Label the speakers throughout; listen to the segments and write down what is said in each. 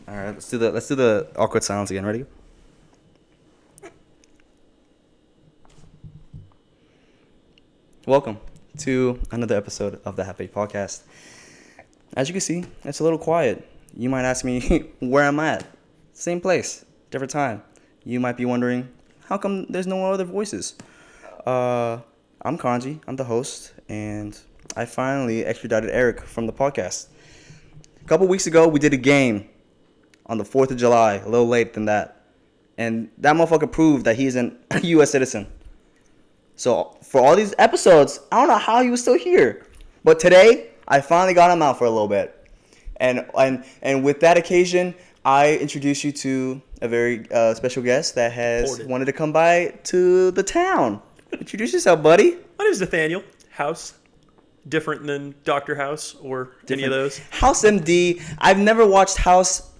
Speaker 1: All right, let's do the awkward silence again. Ready? Welcome to another episode of the Happy Podcast. As you can see, it's a little quiet. You might ask me where I'm at. Same place, different time. You might be wondering, how come there's no other voices? I'm Kanji. I'm the host, and I finally extradited Erik from the podcast. A couple weeks ago, we did a game on the 4th of July, a little late than that. And that motherfucker proved that he's a U.S. citizen. So for all these episodes, I don't know how he was still here. But today, I finally got him out for a little bit. And with that occasion, I introduce you to a very special guest that has wanted to come by to the town. Introduce yourself, buddy.
Speaker 2: My name is Nathaniel House. Different than Dr. House or any of those.
Speaker 1: House MD. I've never watched House.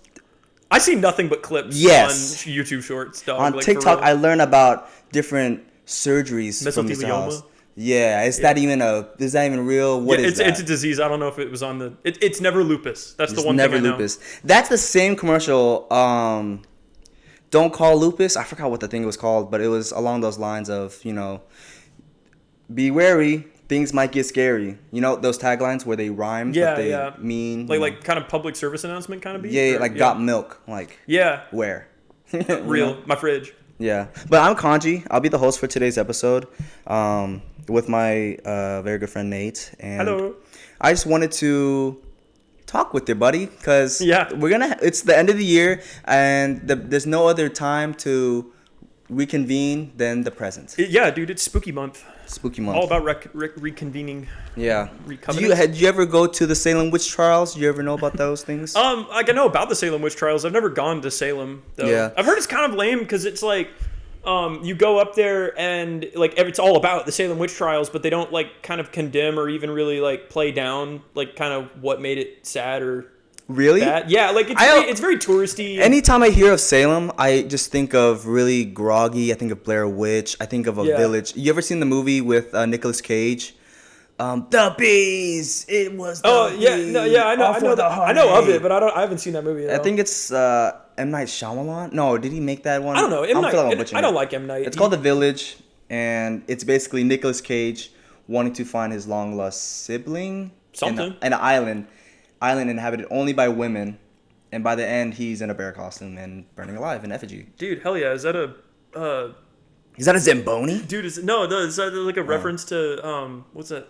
Speaker 2: I see nothing but clips on YouTube Shorts. Dog,
Speaker 1: on TikTok, I learn about different surgeries from Mr. House. Yeah, is that even real? What is that?
Speaker 2: It's a disease. I don't know if it was on the. It's never lupus. That's the one
Speaker 1: never
Speaker 2: thing I
Speaker 1: lupus. That's the same commercial. Don't call lupus. I forgot what the thing was called, but it was along those lines of, be wary. Things might get scary. You know those taglines where they rhyme, but they mean
Speaker 2: like kind of public service announcement kind of beat.
Speaker 1: Yeah, got milk. Like where?
Speaker 2: Real, my fridge.
Speaker 1: Yeah, but I'm Kanji. I'll be the host for today's episode, with my very good friend Nate. And
Speaker 2: hello.
Speaker 1: I just wanted to talk with you, buddy, because it's the end of the year, and there's no other time to reconvene than the present.
Speaker 2: Yeah, dude, it's spooky month.
Speaker 1: Spooky month.
Speaker 2: All about reconvening.
Speaker 1: Yeah. Did you ever go to the Salem witch trials? Did you ever know about those things?
Speaker 2: I know about the Salem witch trials. I've never gone to Salem though.
Speaker 1: Yeah.
Speaker 2: I've heard it's kind of lame because it's like, you go up there and like it's all about the Salem witch trials, but they don't like kind of condemn or even really like play down like kind of what made it sad or.
Speaker 1: Really?
Speaker 2: Bad. Yeah, like it's very touristy.
Speaker 1: Anytime I hear of Salem, I just think of really groggy. I think of Blair Witch. I think of a village. You ever seen the movie with Nicolas Cage? The bees. It was.
Speaker 2: Bees. I know of it, but I haven't seen that movie.
Speaker 1: I think it's M. Night Shyamalan. No, did he make that one?
Speaker 2: I don't know. I don't like M. Night.
Speaker 1: It's called The Village, and it's basically Nicolas Cage wanting to find his long lost sibling in an island inhabited only by women, and by the end he's in a bear costume and burning alive in effigy.
Speaker 2: Dude, hell yeah! Is that
Speaker 1: a Zamboni?
Speaker 2: Dude, is that like a reference to what's that?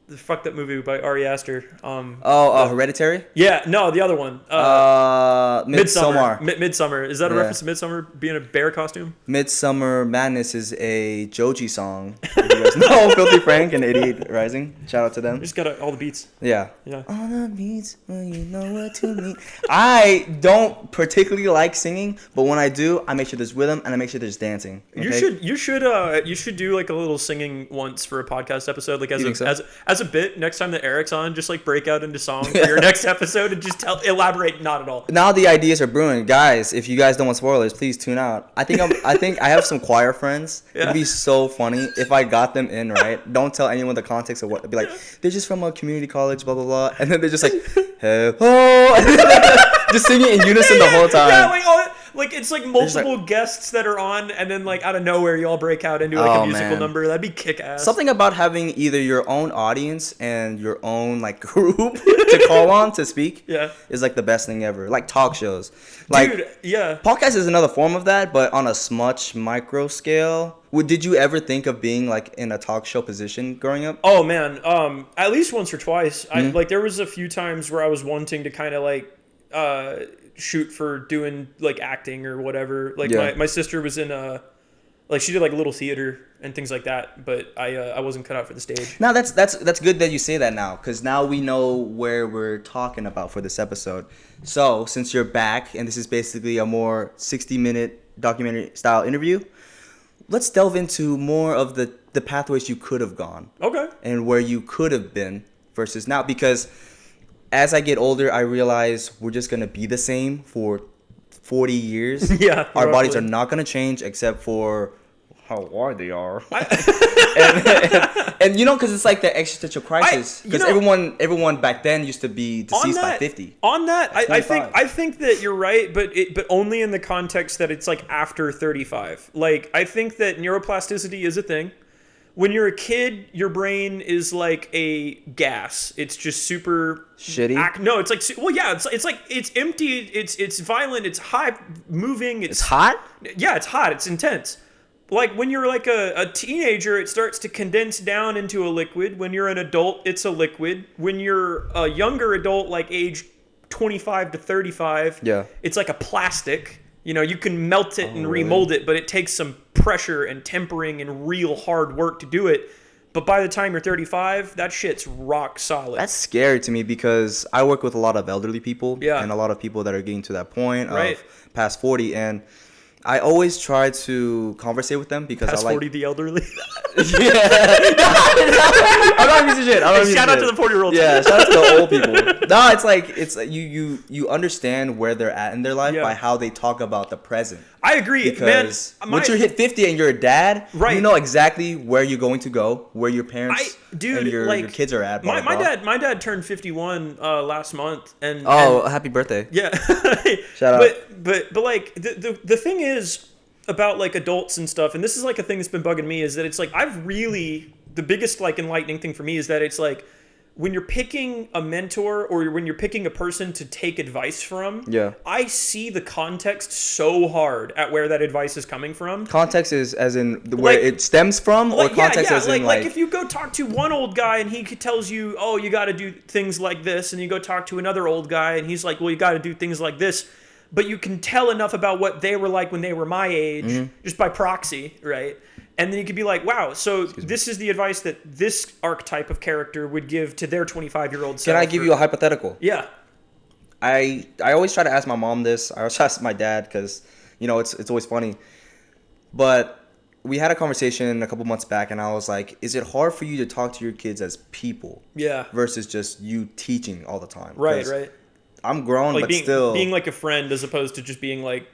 Speaker 2: Fuck that movie by Ari Aster.
Speaker 1: Hereditary?
Speaker 2: Yeah, no, the other one.
Speaker 1: Midsommar.
Speaker 2: Midsommar. Is that a reference to Midsommar being a bear costume?
Speaker 1: Midsummer Madness is a Joji song. You guys know Filthy Frank and 88 Rising. Shout out to them.
Speaker 2: Just got all the beats.
Speaker 1: Yeah. All the beats when you know what to mean. I don't particularly like singing, but when I do, I make sure there's rhythm and I make sure there's dancing. Okay?
Speaker 2: You should do like a little singing once for a podcast episode, like as a bit next time that Erik's on, just like break out into song for your next episode and just elaborate not at all.
Speaker 1: Now the ideas are brewing, guys. If you guys don't want spoilers, please tune out. I think I have some choir friends. Yeah. It'd be so funny if I got them in right. Don't tell anyone the context of what. It'd be like they're just from a community college, blah blah blah, and then they're just like, hey, oh, just singing in unison the whole time.
Speaker 2: Yeah, like it's like multiple guests that are on, and then like out of nowhere you all break out into like a musical number. That'd be kick ass.
Speaker 1: Something about having either your own audience and your own like group to call on to speak is like the best thing ever. Like talk shows. Like,
Speaker 2: dude, yeah.
Speaker 1: Podcast is another form of that, but on a much micro scale. Did you ever think of being like in a talk show position growing up?
Speaker 2: Oh man, at least once or twice. Mm-hmm. There was a few times where I was wanting to kind of like shoot for doing like acting or whatever. Like my sister was in she did like little theater and things like that, but I wasn't cut out for the stage.
Speaker 1: Now that's good that you say that now, because now we know where we're talking about for this episode. So since you're back and this is basically a more 60-minute documentary style interview, let's delve into more of the pathways you could have gone. Okay. And where you could have been versus now, because as I get older, I realize we're just going to be the same for 40 years.
Speaker 2: Yeah.
Speaker 1: Our bodies are not going to change except for how hard they are. And you know, because it's like the existential crisis. Because everyone back then used to be deceased by 50.
Speaker 2: On that, I think that you're right, but only in the context that it's like after 35. Like, I think that neuroplasticity is a thing. When you're a kid, your brain is like a gas. It's just super
Speaker 1: shitty.
Speaker 2: No, it's like, well, yeah, it's like, it's empty. It's violent. It's high moving.
Speaker 1: It's hot.
Speaker 2: Yeah, it's hot. It's intense. Like when you're like a teenager, it starts to condense down into a liquid. When you're an adult, it's a liquid. When you're a younger adult, like age 25 to 35, it's like a plastic. You know, you can melt it and remold it, but it takes some pressure and tempering and real hard work to do it. But by the time you're 35, that shit's rock solid.
Speaker 1: That's scary to me because I work with a lot of elderly people and a lot of people that are getting to that point of past 40, and I always try to conversate with them because
Speaker 2: past
Speaker 1: I like
Speaker 2: 40 the elderly.
Speaker 1: I'm not a piece of shit.
Speaker 2: Shout out to the 40-year-olds.
Speaker 1: Yeah, shout out to the old people. No, it's like you understand where they're at in their life by how they talk about the present.
Speaker 2: I agree,
Speaker 1: because once you hit 50 and you're a dad, you know exactly where you're going to go, where your parents and your kids are at.
Speaker 2: My dad turned 51 last month, and
Speaker 1: happy birthday!
Speaker 2: Yeah,
Speaker 1: shout out.
Speaker 2: But like the thing is about like adults and stuff, and this is like a thing that's been bugging me, is that it's like the biggest like enlightening thing for me is that it's like when you're picking a mentor or when you're picking a person to take advice from, I see the context so hard at where that advice is coming from.
Speaker 1: Context is as in where it stems from, or context as in
Speaker 2: like if you go talk to one old guy and he tells you, oh, you got to do things like this, and you go talk to another old guy and he's like, well, you got to do things like this. But you can tell enough about what they were like when they were my age, just by proxy, right? And then you could be like, wow, so this is the advice that this archetype of character would give to their 25-year-old self.
Speaker 1: Can I give you a hypothetical?
Speaker 2: Yeah.
Speaker 1: I always try to ask my mom this. I also ask my dad because, you know, it's always funny. But we had a conversation a couple months back, and I was like, is it hard for you to talk to your kids as people?
Speaker 2: Yeah.
Speaker 1: Versus just you teaching all the time?
Speaker 2: Right, right.
Speaker 1: I'm grown,
Speaker 2: like
Speaker 1: but still
Speaker 2: being like a friend as opposed to just being like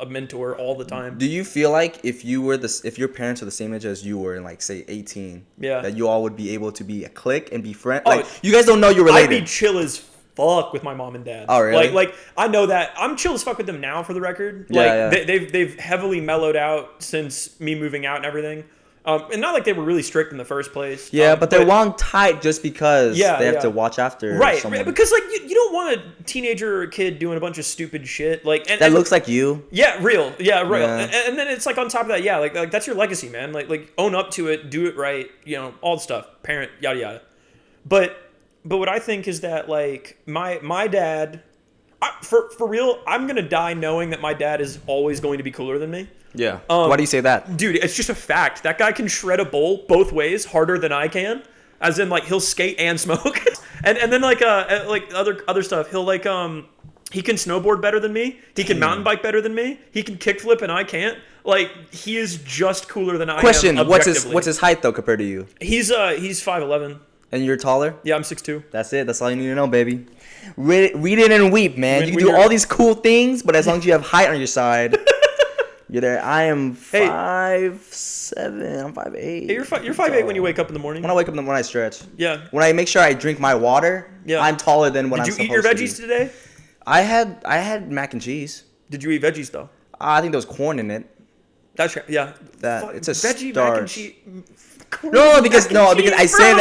Speaker 2: a mentor all the time.
Speaker 1: Do you feel like if your parents are the same age as you were in, like, say 18, that you all would be able to be a clique and be friends? Like, you guys don't know you're related.
Speaker 2: I'd be chill as fuck with my mom and dad.
Speaker 1: Oh, really?
Speaker 2: Like I know that I'm chill as fuck with them now, for the record. Like they've heavily mellowed out since me moving out and everything. And not like they were really strict in the first place.
Speaker 1: Yeah, but they're wound tight just because they have to watch after someone.
Speaker 2: Because like you don't want a teenager or a kid doing a bunch of stupid shit like
Speaker 1: that looks like you.
Speaker 2: Yeah, real. Yeah, real. Yeah. And then it's like on top of that, like that's your legacy, man. Like own up to it, do it right, you know, all the stuff, parent, yada yada. But what I think is that like my dad, for real, I'm gonna die knowing that my dad is always going to be cooler than me.
Speaker 1: Yeah. Why do you say that?
Speaker 2: Dude, it's just a fact. That guy can shred a bowl both ways harder than I can. As in, like, he'll skate and smoke. and then, like other stuff. He'll, like, he can snowboard better than me. He can mountain bike better than me. He can kickflip and I can't. Like, he is just cooler than I am.
Speaker 1: Question, what's his height, though, compared to you?
Speaker 2: He's 5'11".
Speaker 1: And you're taller?
Speaker 2: Yeah, I'm 6'2".
Speaker 1: That's it. That's all you need to know, baby. Read it and weep, man. You can do all these cool things, but as long as you have height on your side... You're there. I am 5'7". I'm 5'8".
Speaker 2: Hey, you're 5'8" when you wake up in the morning.
Speaker 1: When I wake up, when I stretch.
Speaker 2: Yeah.
Speaker 1: When I make sure I drink my water, I'm taller than when I'm supposed to.
Speaker 2: Did you eat your veggies today?
Speaker 1: I had mac and cheese.
Speaker 2: Did you eat veggies though?
Speaker 1: I think there was corn in it.
Speaker 2: That's right. Yeah.
Speaker 1: It's a
Speaker 2: veggie
Speaker 1: starch.
Speaker 2: mac and cheese.
Speaker 1: Because I say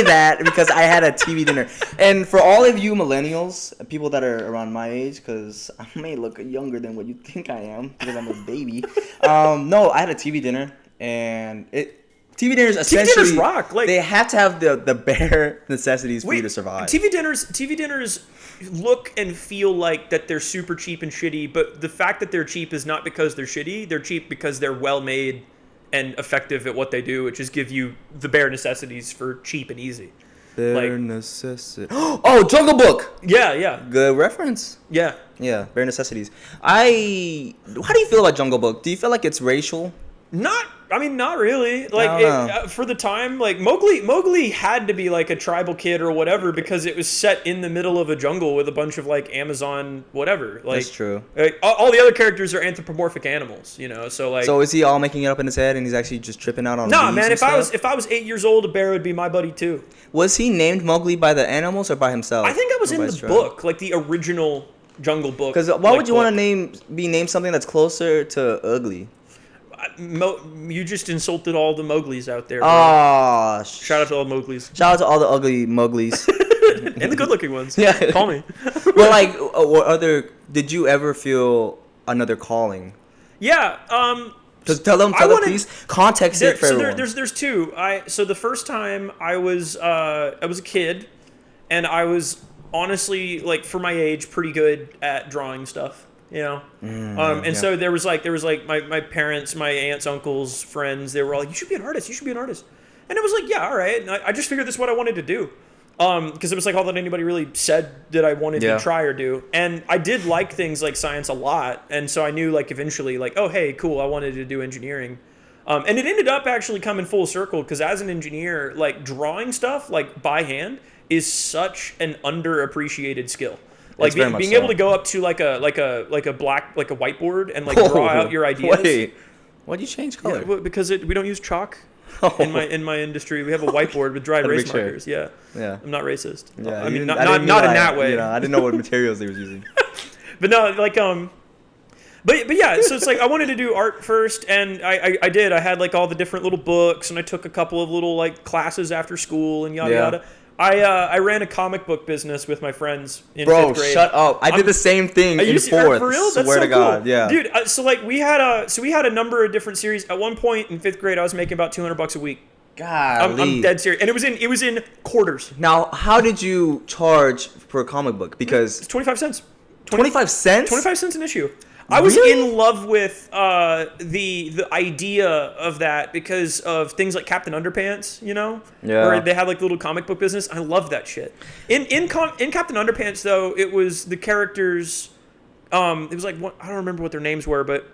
Speaker 1: that because I had a TV dinner. And for all of you millennials, people that are around my age, because I may look younger than what you think I am because I'm a baby. No, I had a TV dinner, and TV dinners essentially
Speaker 2: TV dinners rock. Like,
Speaker 1: they have to have the bare necessities for you to survive.
Speaker 2: TV dinners look and feel like that they're super cheap and shitty, but the fact that they're cheap is not because they're shitty. They're cheap because they're well made and effective at what they do, which is give you the bare necessities for cheap and easy.
Speaker 1: Bare necessities. Oh, Jungle Book!
Speaker 2: Yeah.
Speaker 1: Good reference.
Speaker 2: Yeah,
Speaker 1: bare necessities. How do you feel about Jungle Book? Do you feel like it's racial?
Speaker 2: Not really. Like for the time, like Mowgli had to be like a tribal kid or whatever because it was set in the middle of a jungle with a bunch of like Amazon whatever. Like,
Speaker 1: that's true.
Speaker 2: Like, all the other characters are anthropomorphic animals, you know. So like,
Speaker 1: so is he all making it up in his head and he's actually just tripping out on?
Speaker 2: Nah, man. If I was 8 years old, a bear would be my buddy too.
Speaker 1: Was he named Mowgli by the animals or by himself?
Speaker 2: I think that was in the book, like the original Jungle Book.
Speaker 1: Because why would you want to be named something that's closer to ugly?
Speaker 2: You just insulted all the Mowglis out there.
Speaker 1: Oh,
Speaker 2: shout out to all the Mowglis.
Speaker 1: Shout out to all the ugly Mowglis.
Speaker 2: And the good-looking ones.
Speaker 1: Yeah.
Speaker 2: Call me.
Speaker 1: Well, like, what other... Did you ever feel another calling?
Speaker 2: Yeah.
Speaker 1: Just tell them, please. Context it for everyone.
Speaker 2: There's two. So the first time I was a kid, and I was honestly, like, for my age, pretty good at drawing stuff. You know, so there was like my parents, my aunts, uncles, friends. They were all like, "You should be an artist. You should be an artist." And it was like, "Yeah, all right." And I just figured this is what I wanted to do, because it was like all that anybody really said that I wanted to try or do. And I did like things like science a lot, and so I knew like eventually like, oh hey, cool, I wanted to do engineering. And it ended up actually coming full circle because as an engineer, like drawing stuff like by hand is such an underappreciated skill. Like being able to go up to like a whiteboard and like draw out your ideas.
Speaker 1: Wait, why'd you change color?
Speaker 2: Yeah, because we don't use chalk in my industry. We have a whiteboard with dry erase markers. Yeah, I'm not racist.
Speaker 1: Yeah,
Speaker 2: I mean not in that way.
Speaker 1: You know, I didn't know what materials they were using.
Speaker 2: But no, like But yeah, so it's like I wanted to do art first, and I did. I had like all the different little books, and I took a couple of little like classes after school and yada yada. I ran a comic book business with my friends in 5th grade. Bro,
Speaker 1: shut up! I did the same thing in 4th.
Speaker 2: For real? That's
Speaker 1: swear
Speaker 2: so
Speaker 1: to God,
Speaker 2: cool.
Speaker 1: yeah.
Speaker 2: Dude, so like we had a number of different series. At one point in 5th grade, I was making about $200 a week.
Speaker 1: God,
Speaker 2: I'm dead serious, and it was in quarters.
Speaker 1: Now, how did you charge for a comic book? Because
Speaker 2: it's 25 cents.
Speaker 1: 25 cents?
Speaker 2: 25 cents an issue. I was in love with the idea of that because of things like Captain Underpants, you know, where they had like little comic book business. I loved that shit. In Captain Underpants though, it was the characters. It was like I don't remember what their names were, but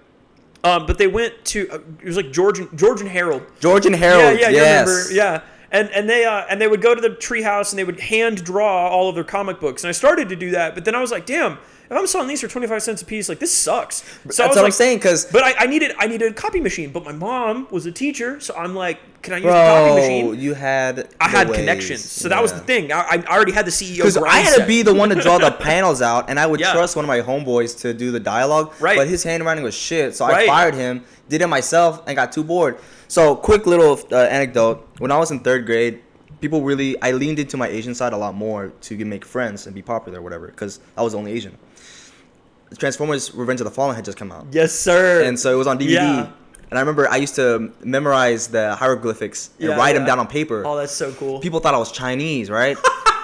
Speaker 2: they went to it was like George and Harold.
Speaker 1: George and Harold.
Speaker 2: Yeah,
Speaker 1: yes.
Speaker 2: You remember? Yeah. And they would go to the treehouse and they would hand draw all of their comic books. And I started to do that, but then I was like, damn. If I'm selling these for 25 cents a piece, like this sucks. So
Speaker 1: that's what I'm saying,
Speaker 2: but I needed a copy machine. But my mom was a teacher, so I'm like, can I use the copy machine? I had connections, so that was the thing. I already had the CEO.
Speaker 1: Because I had to be the one to draw the panels out, and I would trust one of my homeboys to do the dialogue. Right. But his handwriting was shit, so I fired him, did it myself, and got too bored. So quick little anecdote: when I was in 3rd grade. I leaned into my Asian side a lot more to make friends and be popular or whatever, because I was the only Asian. Transformers Revenge of the Fallen had just come out.
Speaker 2: Yes, sir.
Speaker 1: And so it was on DVD. Yeah. And I remember I used to memorize the hieroglyphics and write them down on paper.
Speaker 2: Oh, that's so cool.
Speaker 1: People thought I was Chinese, right?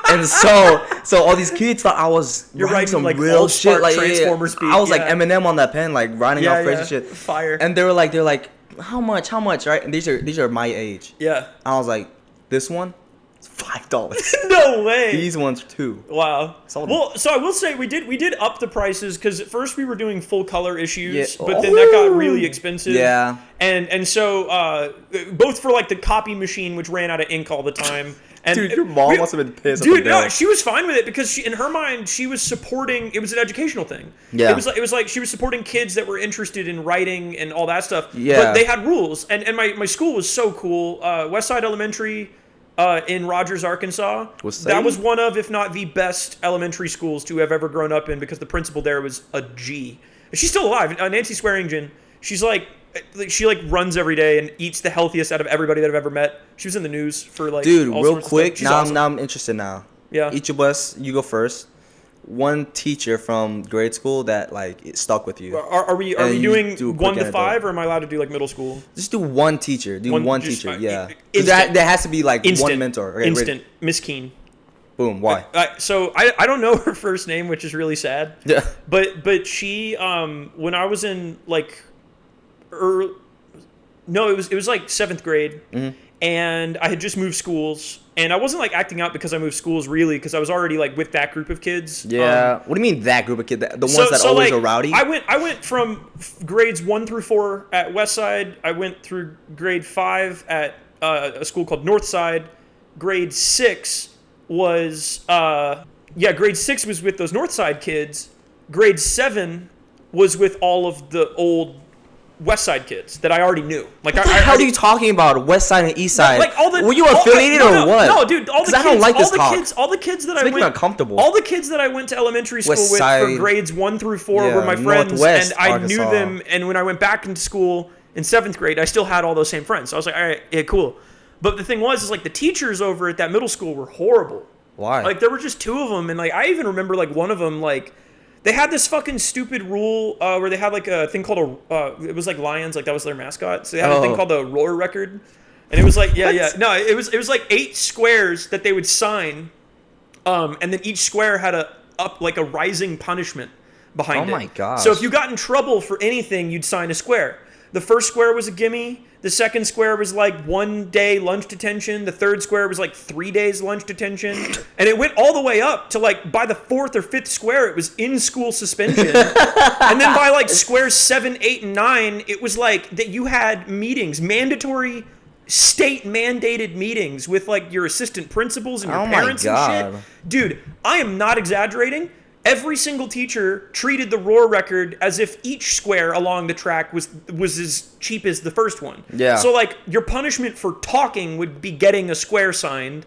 Speaker 1: And so all these kids thought I was writing some like real shit. Like Transformer speak. I was like Eminem on that pen, like writing off crazy shit.
Speaker 2: Fire.
Speaker 1: And they're like, how much, right? And these are my age.
Speaker 2: Yeah.
Speaker 1: And I was like, this one? $5.
Speaker 2: No way.
Speaker 1: These ones too.
Speaker 2: Wow. Well, so I will say we did up the prices because at first we were doing full color issues, but then that got really expensive.
Speaker 1: Yeah.
Speaker 2: And so both for like the copy machine, which ran out of ink all the time. And
Speaker 1: dude, your mom must have been pissed.
Speaker 2: Dude, no, she was fine with it because in her mind she was supporting. It was an educational thing.
Speaker 1: Yeah.
Speaker 2: It was like she was supporting kids that were interested in writing and all that stuff.
Speaker 1: Yeah.
Speaker 2: But they had rules, and my school was so cool. Westside Elementary. In Rogers, Arkansas. That was one of, if not the best elementary schools to have ever grown up in because the principal there was a G. She's still alive. Nancy Swearingen. She's she runs every day and eats the healthiest out of everybody that I've ever met. She was in the news for like
Speaker 1: dude,
Speaker 2: all
Speaker 1: real quick. Now,
Speaker 2: awesome.
Speaker 1: now I'm interested now.
Speaker 2: Yeah.
Speaker 1: Each of us, you go first. One teacher from grade school that like it stuck with you.
Speaker 2: Are we doing 1 to 5, or am I allowed to do like middle school?
Speaker 1: Just do one teacher. One teacher. Yeah. There has to be like one mentor. Okay,
Speaker 2: instant. Miss Keene.
Speaker 1: Boom. Why?
Speaker 2: So I don't know her first name, which is really sad.
Speaker 1: Yeah.
Speaker 2: But she when I was in like it was like 7th grade.
Speaker 1: Mm-hmm.
Speaker 2: and I had just moved schools, and I wasn't like acting out because I moved schools really, because I was already like with that group of kids.
Speaker 1: Yeah. What do you mean that group of kids? The ones that always are rowdy?
Speaker 2: I went from grades 1 through 4 at Westside. I went through grade 5 at a school called Northside. Grade 6 was grade 6 was with those Northside kids. Grade 7 was with all of the old West Side kids that I already knew. Like,
Speaker 1: what the hell are you talking about? West Side and East Side?
Speaker 2: Like all the,
Speaker 1: were you affiliated or what?
Speaker 2: No, dude. All the kids.
Speaker 1: I don't like this talk.
Speaker 2: All the kids that
Speaker 1: it's making me uncomfortable.
Speaker 2: All the kids that I went to elementary school
Speaker 1: West
Speaker 2: with
Speaker 1: Side,
Speaker 2: for grades 1 through 4 were my friends,
Speaker 1: Northwest
Speaker 2: and I
Speaker 1: Arkansas.
Speaker 2: knew them. And when I went back into school in 7th grade, I still had all those same friends. So I was like, all right, yeah, cool. But the thing was, is like the teachers over at that middle school were horrible.
Speaker 1: Why?
Speaker 2: Like there were just 2 of them, and like I even remember like one of them like. They had this fucking stupid rule where they had like a thing called it was like lions, like that was their mascot. So they had a thing called the roar record, and it was like no, it was like 8 squares that they would sign, and then each square had a rising punishment behind it.
Speaker 1: Oh my gosh!
Speaker 2: So if you got in trouble for anything, you'd sign a square. The first square was a gimme. The second square was like 1 day lunch detention. The third square was like 3 days lunch detention. And it went all the way up to like by the 4th or 5th square, it was in school suspension. And then by like squares 7, 8, and 9, it was like that you had meetings, mandatory state mandated meetings with like your assistant principals and your parents and shit. Dude, I am not exaggerating. Every single teacher treated the roar record as if each square along the track was as cheap as the first one.
Speaker 1: Yeah.
Speaker 2: So like your punishment for talking would be getting a square signed,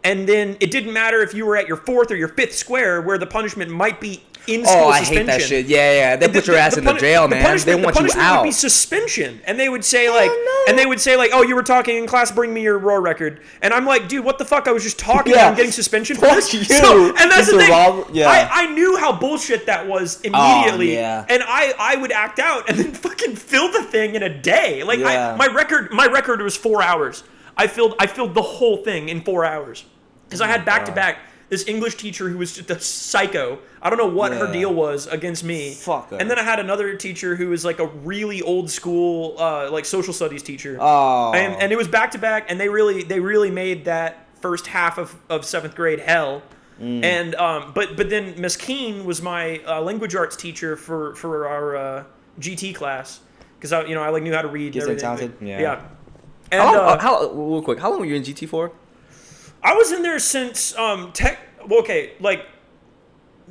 Speaker 2: and then it didn't matter if you were at your 4th or your 5th square where the punishment might be in school suspension.
Speaker 1: I hate that shit. Yeah. They put your ass in the jail, man. They want you out.
Speaker 2: The punishment would be suspension, and they would say like, oh, you were talking in class, bring me your roar record, and I'm like, dude, what the fuck? I was just talking, and I'm getting suspension for this.
Speaker 1: You.
Speaker 2: So, and that's the thing.
Speaker 1: Yeah.
Speaker 2: I knew how bullshit that was immediately,
Speaker 1: yeah.
Speaker 2: and I would act out and then fucking fill the thing in a day. Like my record was 4 hours. I filled the whole thing in 4 hours because I had back to back. This English teacher who was just a psycho. I don't know what her deal was against me.
Speaker 1: Fuck her.
Speaker 2: And then I had another teacher who was like a really old school, like social studies teacher.
Speaker 1: Oh.
Speaker 2: And it was back to back, and they really made that first half of 7th grade hell. And but then Miss Keene was my language arts teacher for our GT class because I like knew how to read.
Speaker 1: Kids
Speaker 2: and
Speaker 1: are
Speaker 2: everything.
Speaker 1: talented. Yeah.
Speaker 2: And
Speaker 1: real quick, how long were you in GT for?
Speaker 2: I was in there since like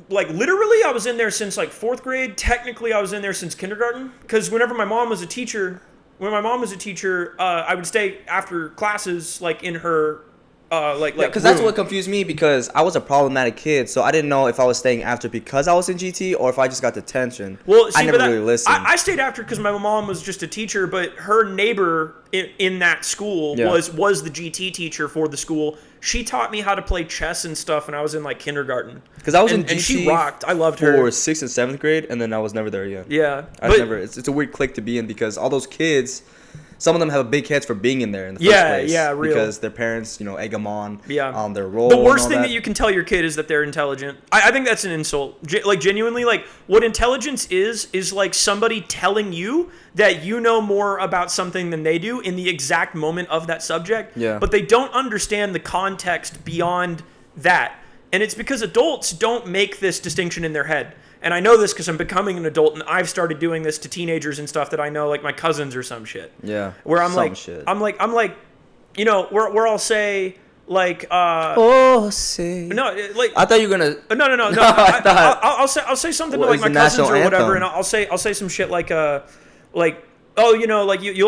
Speaker 2: literally I was in there since like 4th grade. Technically I was in there since kindergarten because whenever my mom was a teacher, I would stay after classes like in her
Speaker 1: because that's what confused me because I was a problematic kid, so I didn't know if I was staying after because I was in GT or if I just got detention.
Speaker 2: Well, see,
Speaker 1: I never really listened.
Speaker 2: I stayed after because my mom was just a teacher, but her neighbor in that school was the GT teacher for the school. She taught me how to play chess and stuff, and I was in like kindergarten.
Speaker 1: Because I was in GT
Speaker 2: and she rocked. I loved her
Speaker 1: for 6th and 7th grade, and then I was never there again.
Speaker 2: Yeah,
Speaker 1: It's a weird clique to be in because all those kids. Some of them have big heads for being in there in the first place.
Speaker 2: Yeah, real.
Speaker 1: Because their parents, egg them on their role.
Speaker 2: The worst thing that you can tell your kid is that they're intelligent. I think that's an insult. Genuinely, like, what intelligence is like somebody telling you that you know more about something than they do in the exact moment of that subject.
Speaker 1: Yeah.
Speaker 2: But they don't understand the context beyond that. And it's because adults don't make this distinction in their head. And I know this because I'm becoming an adult, and I've started doing this to teenagers and stuff that I know, like my cousins or some shit.
Speaker 1: Yeah.
Speaker 2: Where I'm like, where I'll say like,
Speaker 1: say.
Speaker 2: No, like
Speaker 1: I thought you were gonna.
Speaker 2: No. I'll say something to like my cousins or whatever, and I'll say some shit like you'll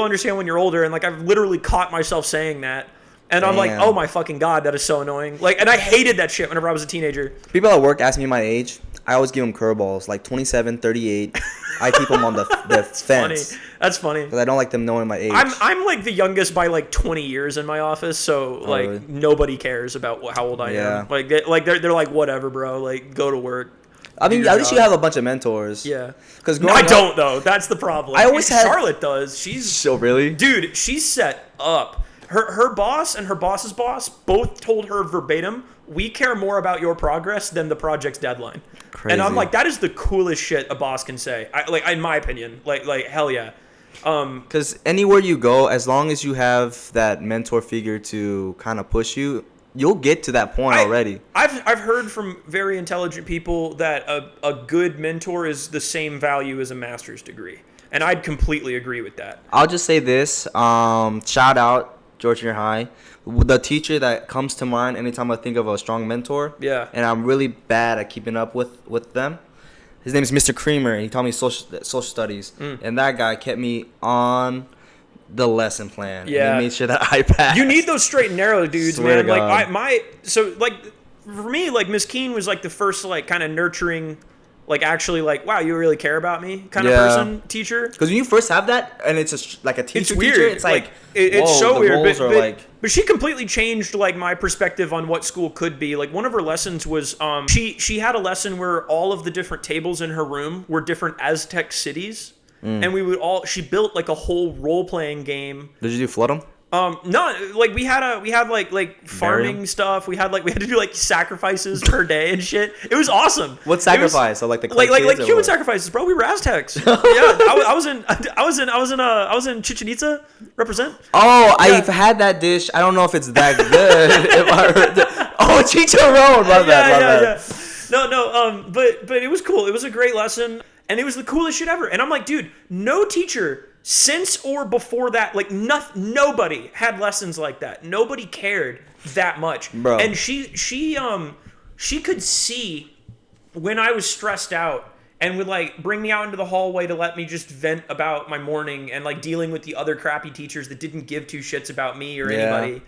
Speaker 2: understand when you're older, and like I've literally caught myself saying that. And I'm like, oh my fucking God, that is so annoying. Like, and I hated that shit whenever I was a teenager.
Speaker 1: People at work ask me my age. I always give them curveballs, like 27, 38. I keep them on the fence.
Speaker 2: Funny. That's funny.
Speaker 1: Because I don't like them knowing my age.
Speaker 2: I'm like the youngest by like 20 years in my office, so like
Speaker 1: really?
Speaker 2: Nobody cares about how old I am. Like they're like whatever, bro. Like go to work.
Speaker 1: I mean, at least you have a bunch of mentors.
Speaker 2: Yeah.
Speaker 1: Because
Speaker 2: I don't though. That's the problem.
Speaker 1: I always had.
Speaker 2: Charlotte does. She's
Speaker 1: so really,
Speaker 2: dude. She's set up. Her boss and her boss's boss both told her verbatim, we care more about your progress than the project's deadline.
Speaker 1: Crazy.
Speaker 2: And I'm like, that is the coolest shit a boss can say. In my opinion, like hell yeah.
Speaker 1: Because anywhere you go, as long as you have that mentor figure to kind of push you, you'll get to that point already.
Speaker 2: I've heard from very intelligent people that a good mentor is the same value as a master's degree. And I'd completely agree with that.
Speaker 1: I'll just say this. Shout out George Junior High. The teacher that comes to mind anytime I think of a strong mentor.
Speaker 2: Yeah.
Speaker 1: And I'm really bad at keeping up with them. His name is Mr. Creamer. He taught me social studies. And that guy kept me on the lesson plan.
Speaker 2: Yeah.
Speaker 1: And he made sure that I passed.
Speaker 2: You need those straight and narrow dudes,
Speaker 1: Swear
Speaker 2: man.
Speaker 1: to God.
Speaker 2: Like for me, like Miss Keen was like the first like kind of nurturing, like actually like, wow, you really care about me kind of person, teacher.
Speaker 1: Because when you first have that and it's like a teacher,
Speaker 2: It's weird.
Speaker 1: It's like
Speaker 2: it's so weird.
Speaker 1: But
Speaker 2: she completely changed like my perspective on what school could be. Like one of her lessons was she had a lesson where all of the different tables in her room were different Aztec cities, and she built like a whole role playing game.
Speaker 1: Did you do flood them?
Speaker 2: No, like we had like farming stuff. We had to do like sacrifices per day and shit. It was awesome.
Speaker 1: What sacrifice? So like the
Speaker 2: like human sacrifices, bro. We were Aztecs. Yeah, I was in Chichen Itza. Represent.
Speaker 1: Oh, yeah. I've had that dish. I don't know if it's that good. Chicharron. My bad.
Speaker 2: No. But it was cool. It was a great lesson, and it was the coolest shit ever. And I'm like, dude, no teacher since or before that, like nobody had lessons like that. Nobody cared that much,
Speaker 1: bro.
Speaker 2: And she could see when I was stressed out and would like bring me out into the hallway to let me just vent about my morning and like dealing with the other crappy teachers that didn't give two shits about me or anybody.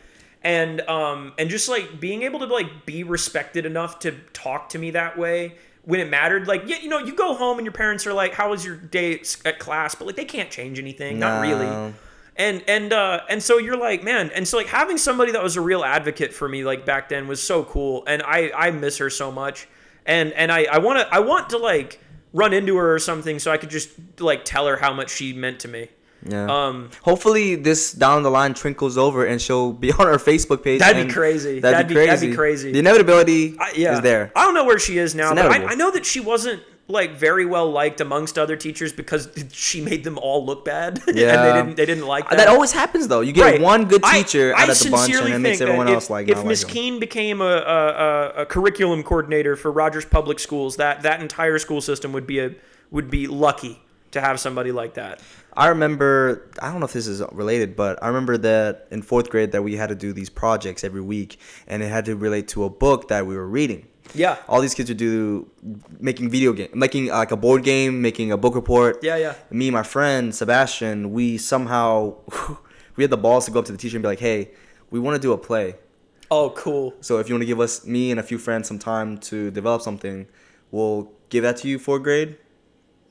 Speaker 2: And just like being able to like be respected enough to talk to me that way when it mattered. Like, yeah, you know, you go home and your parents are like, how was your day at class? But like, they can't change anything. Not really. And so you're like, man. And so like having somebody that was a real advocate for me, like back then was so cool. And I miss her so much. And I want to like run into her or something so I could just like tell her how much she meant to me.
Speaker 1: Yeah. Hopefully this down the line trickles over and she'll be on our Facebook page.
Speaker 2: That'd be crazy. That'd be crazy.
Speaker 1: The inevitability is there.
Speaker 2: I don't know where she is now, but I know that she wasn't like very well liked amongst other teachers because she made them all look bad.
Speaker 1: Yeah.
Speaker 2: And they didn't like that.
Speaker 1: That always happens though. You get one good teacher out of the bunch and it makes everyone else like
Speaker 2: if Miss Keen became a curriculum coordinator for Rogers Public Schools, that entire school system would be lucky to have somebody like that.
Speaker 1: I remember, I don't know if this is related, but I remember that in 4th grade that we had to do these projects every week, and it had to relate to a book that we were reading.
Speaker 2: Yeah.
Speaker 1: All these kids would do making like a board game, making a book report.
Speaker 2: Yeah.
Speaker 1: Me and my friend, Sebastian, we had the balls to go up to the teacher and be like, hey, we want to do a play.
Speaker 2: Oh, cool.
Speaker 1: So if you want to give me and a few friends some time to develop something, we'll give that to you 4th grade.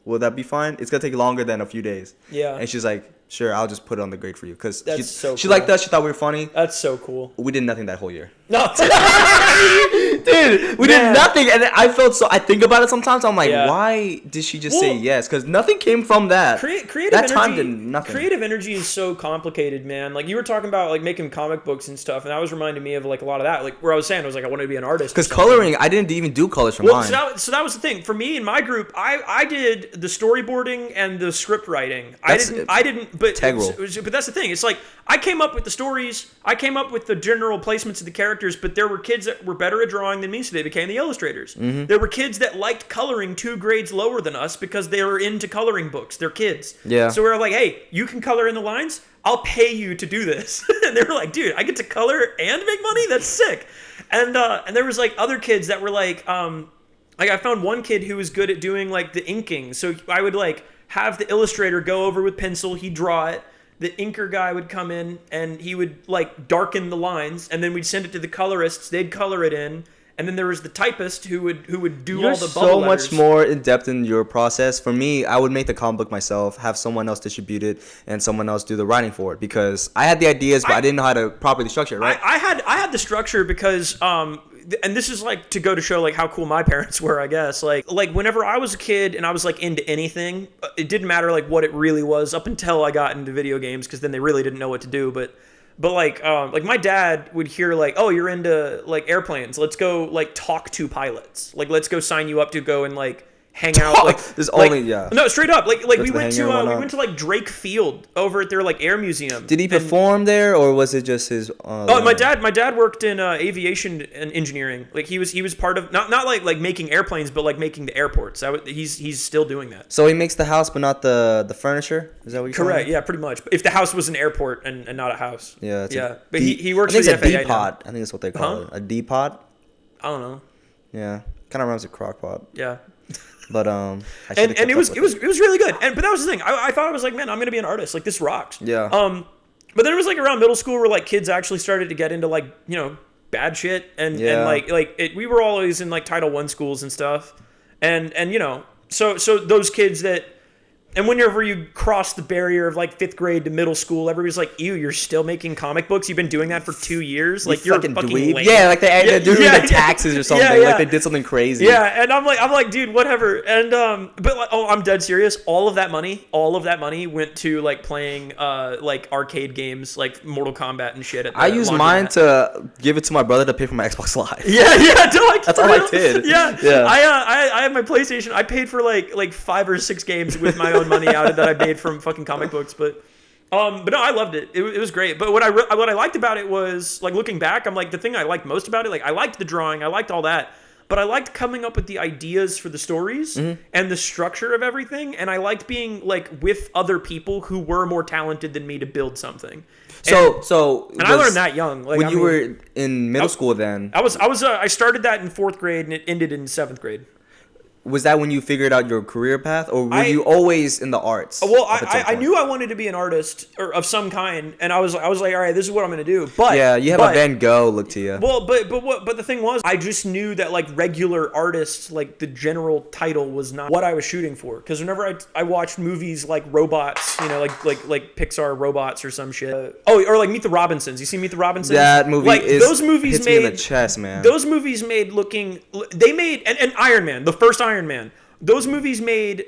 Speaker 1: Will that be fine? It's going to take longer than a few days.
Speaker 2: Yeah.
Speaker 1: And she's like, sure, I'll just put it on the grade for you. Because she
Speaker 2: cool.
Speaker 1: liked us. She thought we were funny.
Speaker 2: That's so cool.
Speaker 1: We did nothing that whole year.
Speaker 2: No.
Speaker 1: Dude, we did nothing. And I think about it sometimes. I'm like, why did she just say yes? Because nothing came from that. Time did nothing.
Speaker 2: Creative energy is so complicated, man. Like you were talking about like making comic books and stuff. And that was reminding me of like a lot of that. Like where I was saying, I was like, I wanted to be an artist.
Speaker 1: Because coloring, I didn't even do colors for mine.
Speaker 2: So that was the thing. For me in my group, I did the storyboarding and the script writing. But
Speaker 1: integral.
Speaker 2: But that's the thing. It's like I came up with the stories. I came up with the general placements of the characters. But there were kids that were better at drawing than me, so they became the illustrators. Mm-hmm. There were kids that liked coloring 2 grades lower than us because they were into coloring books. They're kids.
Speaker 1: Yeah.
Speaker 2: So we were like, hey, you can color in the lines. I'll pay you to do this. And they were like, dude, I get to color and make money? That's sick. And there was like other kids that were like I found one kid who was good at doing like the inking. So I would like have the illustrator go over with pencil, he'd draw it. The inker guy would come in and he would like darken the lines, and then we'd send it to the colorists. They'd color it in, and then there was the typist who would do all the bubble
Speaker 1: so
Speaker 2: letters.
Speaker 1: much more in depth in your process. For me, I would make the comic book myself, have someone else distribute it, and someone else do the writing for it because I had the ideas, but I didn't know how to properly structure it. Right?
Speaker 2: I had the structure because and this is like to go to show like how cool my parents were, I guess. Like whenever I was a kid and I was like into anything, it didn't matter like what it really was up until I got into video games, because then they really didn't know what to do. But like my dad would hear like, oh, you're into like airplanes, let's go like talk to pilots, like let's go sign you up to go and like hang out. Like
Speaker 1: There's
Speaker 2: like,
Speaker 1: only yeah.
Speaker 2: No, straight up. Like we went to
Speaker 1: we
Speaker 2: went to like Drake Field over at their like air museum.
Speaker 1: Did he perform there, or was it just his?
Speaker 2: Oh, my dad worked in aviation and engineering. Like he was part of not like making airplanes, but like making the airports. He's still doing that.
Speaker 1: So he makes the house, but not the furniture. Is that what you're saying?
Speaker 2: Correct. Yeah, pretty much. If the house was an airport and not a house.
Speaker 1: Yeah.
Speaker 2: Yeah. But he works for
Speaker 1: the
Speaker 2: the FAA.
Speaker 1: D-pod. I think that's what they call it. A D-pod.
Speaker 2: I don't know.
Speaker 1: Yeah. Kind of reminds a crock pot.
Speaker 2: Yeah.
Speaker 1: But
Speaker 2: and it was really good. But that was the thing. I thought I was like, man, I'm gonna be an artist. Like this rocks.
Speaker 1: Yeah.
Speaker 2: But then it was like around middle school where like kids actually started to get into like bad shit and we were always in like Title I schools and stuff, and so those kids that. And whenever you cross the barrier of like 5th grade to middle school, everybody's like, "Ew, you're still making comic books? You've been doing that for 2 years? Like you're fucking lame."
Speaker 1: Yeah, like they're doing their taxes or something. Like they did something crazy.
Speaker 2: Yeah, and I'm like, dude, whatever. And but like, I'm dead serious. All of that money went to like playing like arcade games, like Mortal Kombat and shit.
Speaker 1: I used mine to give it to my brother to pay for my Xbox Live.
Speaker 2: Yeah, that's
Speaker 1: all I did.
Speaker 2: Yeah. I had my PlayStation. I paid for like 5 or 6 games with my own money out of that I made from fucking comic books, but no, I loved it. It was great. But what I liked about it was like looking back, I'm like the thing I liked most about it. Like I liked the drawing, I liked all that, but I liked coming up with the ideas for the stories and the structure of everything, and I liked being like with other people who were more talented than me to build something. I learned that young. Like
Speaker 1: when you were in middle school, then
Speaker 2: I started that in 4th grade and it ended in 7th grade.
Speaker 1: Was that when you figured out your career path, or were you always in the arts?
Speaker 2: Well, I knew I wanted to be an artist or of some kind, and I was like, all right, this is what I'm gonna do. But
Speaker 1: yeah, you have a Van Gogh look to you.
Speaker 2: Well, but the thing was, I just knew that like regular artists, like the general title was not what I was shooting for. Because whenever I watched movies like Robots, like Pixar Robots or some shit. Or like Meet the Robinsons. You see Meet the Robinsons?
Speaker 1: That movie
Speaker 2: those movies
Speaker 1: hits
Speaker 2: made
Speaker 1: me in the chest, man.
Speaker 2: Those movies made and Iron Man, the first Iron Man. Those movies made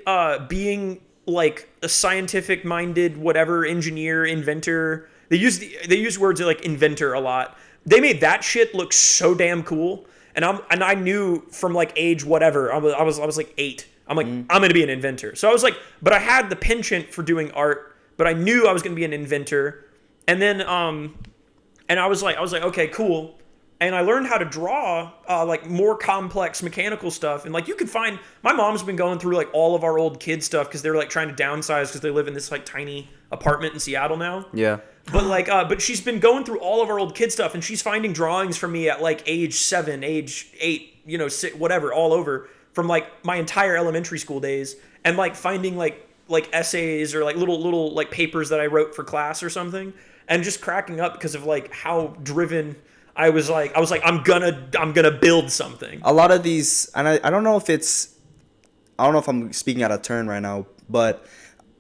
Speaker 2: being like a scientific minded whatever engineer, inventor. They use words like inventor a lot. They made that shit look so damn cool. And I knew from like age whatever. I was like 8. I'm like I'm gonna be an inventor. So I was like, but I had the penchant for doing art, but I knew I was gonna be an inventor. And then and I was like okay, cool. And I learned how to draw like more complex mechanical stuff. And like you could find, my mom's been going through like all of our old kid stuff because they're like trying to downsize because they live in this like tiny apartment in Seattle now.
Speaker 1: Yeah.
Speaker 2: But like, but she's been going through all of our old kid stuff, and she's finding drawings from me at like age 7, age 8, 6, whatever, all over from like my entire elementary school days, and like finding like essays or like little like papers that I wrote for class or something, and just cracking up because of like how driven. I was like, I'm gonna build something.
Speaker 1: A lot of these, and I don't know if I'm speaking out of turn right now, but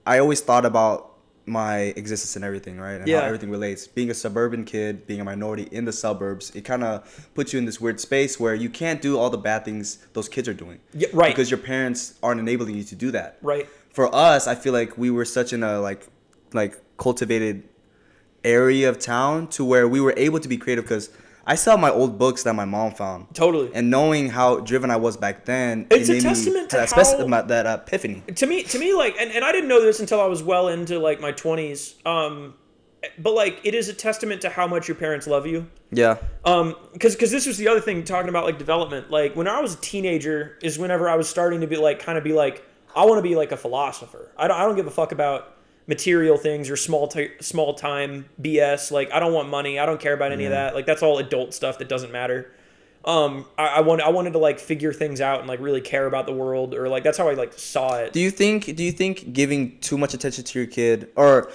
Speaker 1: I always thought about my existence and everything, right? And how everything relates. Being a suburban kid, being a minority in the suburbs, it kind of puts you in this weird space where you can't do all the bad things those kids are doing.
Speaker 2: Yeah, right.
Speaker 1: Because your parents aren't enabling you to do that.
Speaker 2: Right.
Speaker 1: For us, I feel like we were such in a like cultivated area of town to where we were able to be creative because I still have my old books that my mom found. Totally. And knowing how driven I was back then,
Speaker 2: it's a testament to how
Speaker 1: that epiphany.
Speaker 2: To me, like, and I didn't know this until I was well into like my 20s. But like, it is a testament to how much your parents love you. Yeah. Because this was the other thing, talking about like development. Like when I was a teenager, is whenever I was starting to be like, I want to be like a philosopher. I don't give a fuck about material things or small time BS. Like I don't want money. I don't care about any of that. Like that's all adult stuff that doesn't matter. I wanted to like figure things out and like really care about the world, or like that's how I like saw it.
Speaker 1: Do you think giving too much attention to your kid or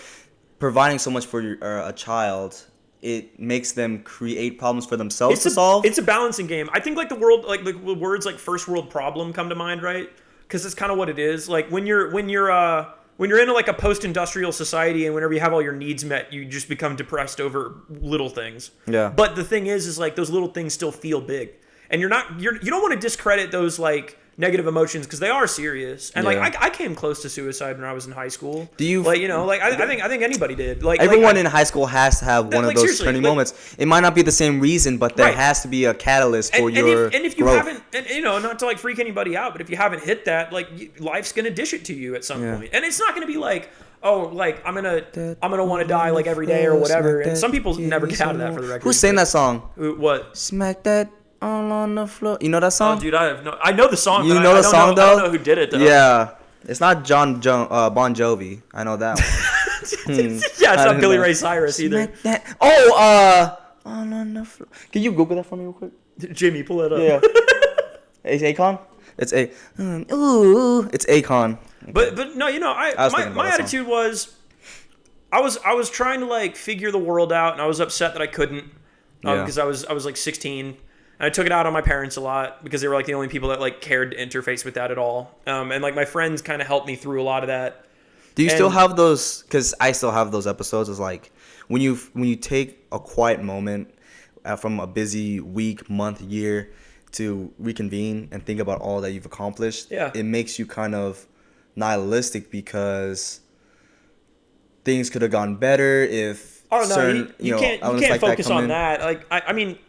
Speaker 1: providing so much for a child, it makes them create problems for themselves to solve?
Speaker 2: It's a balancing game. I think like the world, like the words like first world problem come to mind, right? Because it's kind of what it is. Like when you're in like a post-industrial society and whenever you have all your needs met, you just become depressed over little things. Yeah. But the thing is like those little things still feel big, and you don't want to discredit those like negative emotions because they are serious. And like I came close to suicide when I was in high school.
Speaker 1: Do you
Speaker 2: like, you know, like I think anybody did. Like
Speaker 1: everyone in high school has to have one of those turning moments. It might not be the same reason, but there has to be a catalyst for your
Speaker 2: and if you
Speaker 1: growth.
Speaker 2: haven't, and you know, not to like freak anybody out, but if you haven't hit that, like life's gonna dish it to you at some point, and it's not gonna be like, oh, like I'm gonna want to die like every day or whatever. And some people never get out of that, for the record.
Speaker 1: Who sang that song?
Speaker 2: What?
Speaker 1: Smack that all on the floor. You know that song?
Speaker 2: Oh, dude, I know the song.
Speaker 1: You know the song though?
Speaker 2: I don't know who did it though.
Speaker 1: Yeah, it's not Bon Jovi. I know that one.
Speaker 2: Yeah, it's not Billy Ray Cyrus either.
Speaker 1: All on the floor. Can you Google that for me real quick?
Speaker 2: Jimmy, pull it up.
Speaker 1: Yeah. It's Akon. It's it's Akon. Okay.
Speaker 2: But no, you know, my attitude was, I was trying to like figure the world out, and I was upset that I couldn't, because I was like 16, and I took it out on my parents a lot because they were like the only people that like cared to interface with that at all, and like my friends kind of helped me through a lot of that.
Speaker 1: Do you still have those? Because I still have those episodes. It's like when you take a quiet moment from a busy week, month, year to reconvene and think about all that you've accomplished.
Speaker 2: Yeah.
Speaker 1: It makes you kind of nihilistic because things could have gone better if
Speaker 2: you can't focus on that. Like I mean,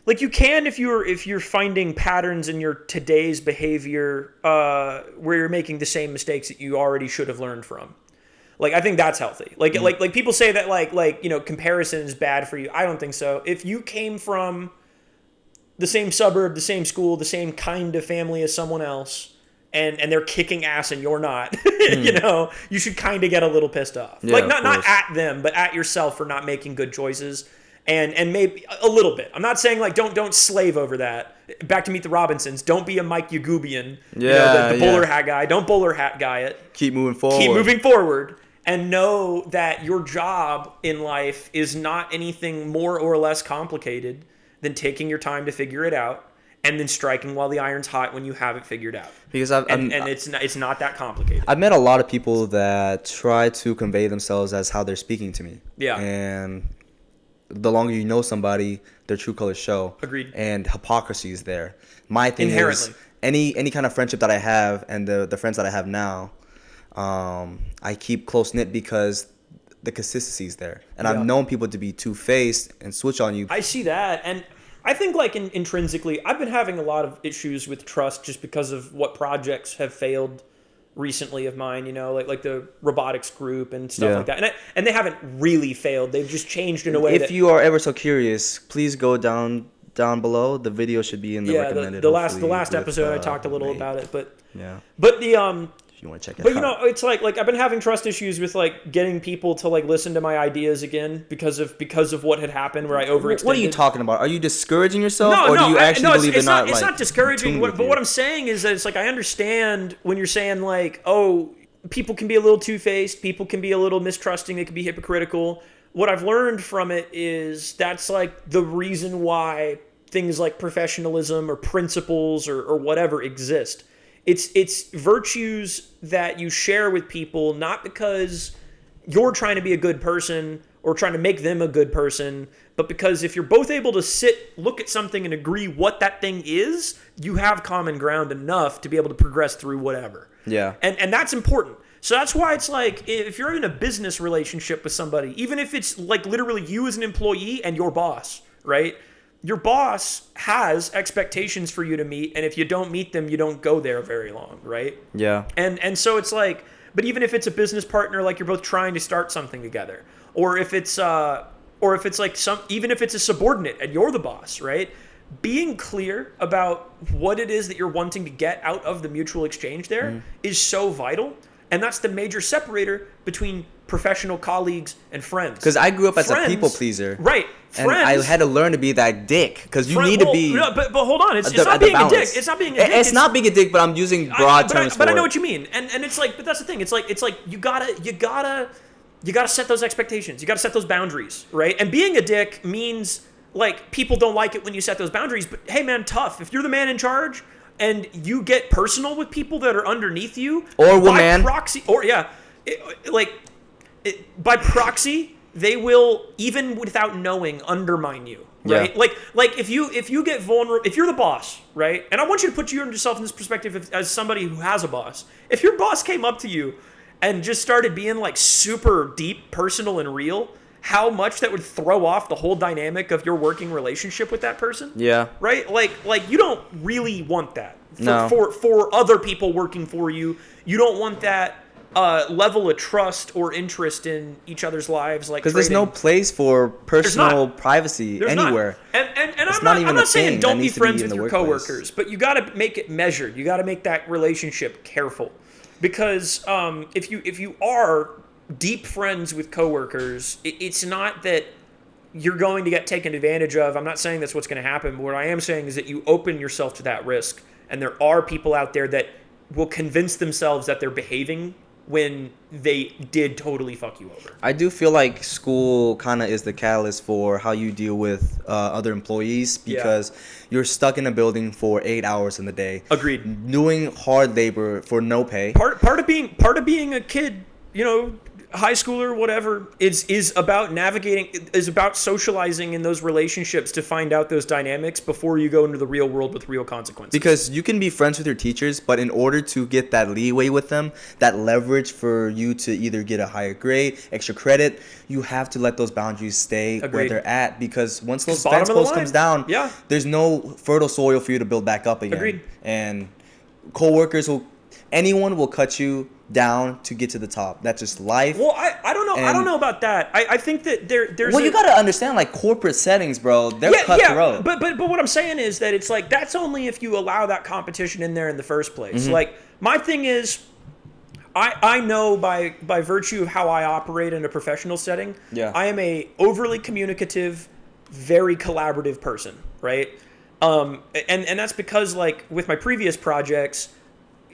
Speaker 2: like you can if you're finding patterns in your today's behavior where you're making the same mistakes that you already should have learned from. Like I think that's healthy. Like like people say that like you know, comparison is bad for you. I don't think so. If you came from the same suburb, the same school, the same kind of family as someone else, and they're kicking ass and you're not, you know, you should kind of get a little pissed off.
Speaker 1: Yeah,
Speaker 2: like not at them, but at yourself for not making good choices, and maybe a little bit. I'm not saying like don't slave over that. Back to Meet the Robinsons. Don't be a Mike Yagubian.
Speaker 1: Yeah,
Speaker 2: you know, the bowler hat guy. Don't bowler hat guy it.
Speaker 1: Keep moving forward.
Speaker 2: Keep moving forward. And know that your job in life is not anything more or less complicated than taking your time to figure it out and then striking while the iron's hot when you have it figured out.
Speaker 1: Because
Speaker 2: it's not that complicated.
Speaker 1: I've met a lot of people that try to convey themselves as how they're speaking to me.
Speaker 2: Yeah.
Speaker 1: And the longer you know somebody, their true colors show.
Speaker 2: Agreed.
Speaker 1: And hypocrisy is there. My thing
Speaker 2: Inherently.
Speaker 1: is any kind of friendship that I have and the friends that I have now, I keep close knit because the consistency is there, and I've known people to be two-faced and switch on you.
Speaker 2: I see that, and I think like intrinsically, I've been having a lot of issues with trust just because of what projects have failed recently of mine. You know, like the robotics group and stuff like that, and they haven't really failed. They've just changed in a way.
Speaker 1: If you are ever so curious, please go down below. The video should be in the recommended.
Speaker 2: The last episode I talked a little about it, but
Speaker 1: the if you want to check it out.
Speaker 2: But you know, it's like I've been having trust issues with like getting people to like listen to my ideas again because of what had happened where I overextended.
Speaker 1: What are you talking about? Are you discouraging yourself, or do you actually believe
Speaker 2: it's
Speaker 1: not?
Speaker 2: It's not discouraging. But what I'm saying is that it's like I understand when you're saying like, oh, people can be a little two-faced, people can be a little mistrusting, they can be hypocritical. What I've learned from it is that's like the reason why things like professionalism or principles or whatever exist. It's virtues that you share with people, not because you're trying to be a good person or trying to make them a good person, but because if you're both able to look at something and agree what that thing is, you have common ground enough to be able to progress through whatever.
Speaker 1: Yeah.
Speaker 2: And that's important. So that's why it's like, if you're in a business relationship with somebody, even if it's like literally you as an employee and your boss, right? Your boss has expectations for you to meet, and if you don't meet them, you don't go there very long, right?
Speaker 1: Yeah.
Speaker 2: And so it's like, but even if it's a business partner, like you're both trying to start something together, or if it's like even if it's a subordinate and you're the boss, right? Being clear about what it is that you're wanting to get out of the mutual exchange there is so vital, and that's the major separator between professional colleagues and friends.
Speaker 1: Because I grew up as a people pleaser,
Speaker 2: right?
Speaker 1: And I had to learn to be that dick. Because you need to be.
Speaker 2: No, but hold on, it's not being a dick. It's not being a dick.
Speaker 1: It's not being a dick, but I'm using broad terms.
Speaker 2: But I know what you mean, and it's like, but that's the thing. It's like you gotta set those expectations. You gotta set those boundaries, right? And being a dick means like people don't like it when you set those boundaries. But hey, man, tough. If you're the man in charge and you get personal with people that are underneath you,
Speaker 1: or woman,
Speaker 2: proxy, or by proxy, they will, even without knowing, undermine you. right?
Speaker 1: Yeah.
Speaker 2: Like if you get vulnerable, if you're the boss, right? And I want you to put yourself in this perspective as somebody who has a boss. If your boss came up to you and just started being like super deep, personal, and real, how much that would throw off the whole dynamic of your working relationship with that person.
Speaker 1: Yeah.
Speaker 2: Right? Like you don't really want that
Speaker 1: No.
Speaker 2: for other people working for you. You don't want that level of trust or interest in each other's lives, like
Speaker 1: because there's no place for personal privacy
Speaker 2: There's
Speaker 1: anywhere.
Speaker 2: Not. And I'm not saying don't be friends with your coworkers, but you got to make it measured. You got to make that relationship careful, because if you are deep friends with coworkers, it's not that you're going to get taken advantage of. I'm not saying that's what's going to happen. But what I am saying is that you open yourself to that risk, and there are people out there that will convince themselves that they're behaving when they did totally fuck you over.
Speaker 1: I do feel like school kind of is the catalyst for how you deal with other employees, because you're stuck in a building for 8 hours in the day.
Speaker 2: Agreed.
Speaker 1: Doing hard labor for no pay.
Speaker 2: Part of being a kid, high schooler, whatever, is about navigating, is about socializing in those relationships to find out those dynamics before you go into the real world with real consequences.
Speaker 1: Because you can be friends with your teachers, but in order to get that leeway with them, that leverage for you to either get a higher grade, extra credit, you have to let those boundaries stay where they're at, because once those fence post comes down, there's no fertile soil for you to build back up again.
Speaker 2: Agreed.
Speaker 1: And anyone will cut you down to get to the top. That's just life.
Speaker 2: Well, I don't know. I don't know about that. I think that there's.
Speaker 1: Well, you gotta understand, like, corporate settings, bro. They're cutthroat.
Speaker 2: But what I'm saying is that it's like that's only if you allow that competition in there in the first place.
Speaker 1: Mm-hmm.
Speaker 2: Like, my thing is, I know by virtue of how I operate in a professional setting, I am a overly communicative, very collaborative person, right? And that's because, like, with my previous projects,